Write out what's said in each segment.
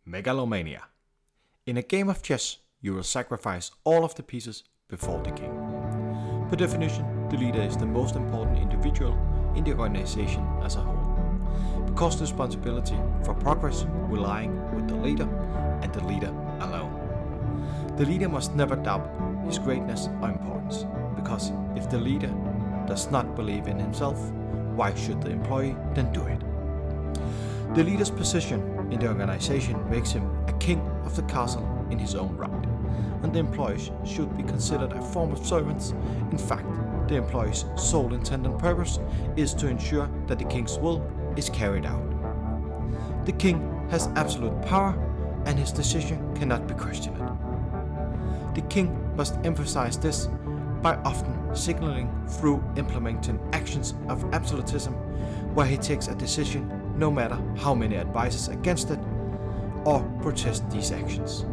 Megalomania. In a game of chess, you will sacrifice all of the pieces before the king. Per definition, the leader is the most important individual in the organization as a whole, because the responsibility for progress will lie with the leader and the leader alone. The leader must never doubt his greatness or importance, because if the leader does not believe in himself, why should the employee then do it? The leader's position in the organization makes him a king of the castle in his own right, and the employees should be considered a form of servants. In fact, the employee's sole intent and purpose is to ensure that the king's will is carried out. The king has absolute power, and his decision cannot be questioned. The king must emphasize this by often signaling through implementing actions of absolutism, where he takes a decision no matter how many advises against it or protest these actions.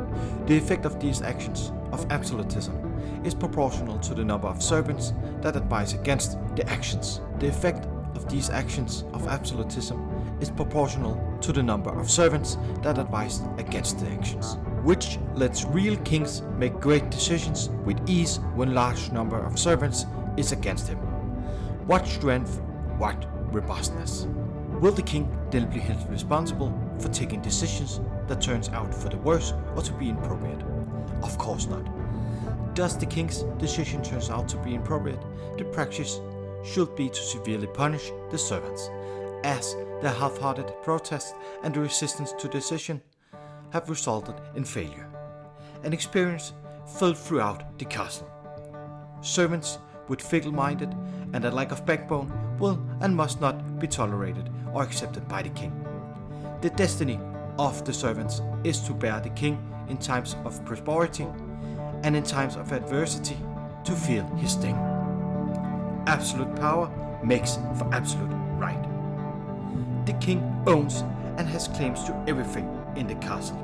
The effect of these actions of absolutism is proportional to the number of servants that advise against the actions. The effect of these actions of absolutism is proportional to the number of servants that advise against the actions, which lets real kings make great decisions with ease when large number of servants is against him. What strength, what robustness. Will the king then be held responsible for taking decisions that turns out for the worse or to be inappropriate? Of course not. Does the king's decision turns out to be inappropriate, the practice should be to severely punish the servants, as the half-hearted protests and the resistance to decision have resulted in failure. An experience felt throughout the castle. Servants with fickle-minded and a lack of backbone will and must not be tolerated or accepted by the king. The destiny of the servants is to bear the king in times of prosperity and in times of adversity to feel his sting. Absolute power makes for absolute right. The king owns and has claims to everything in the castle.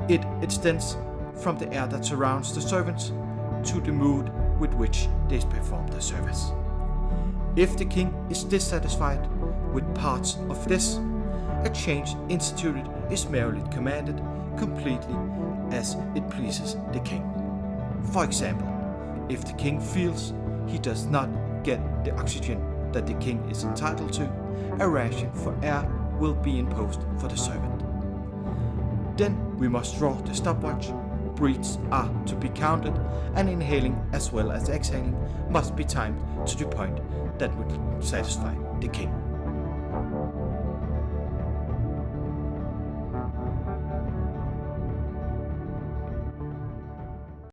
It extends from the air that surrounds the servants to the mood with which they perform the service. If the king is dissatisfied with parts of this, a change instituted is merely commanded completely as it pleases the king. For example, if the king feels he does not get the oxygen that the king is entitled to, a ration for air will be imposed for the servant. Then we must draw the stopwatch. Breaths are to be counted, and inhaling as well as exhaling must be timed to the point that would satisfy the king.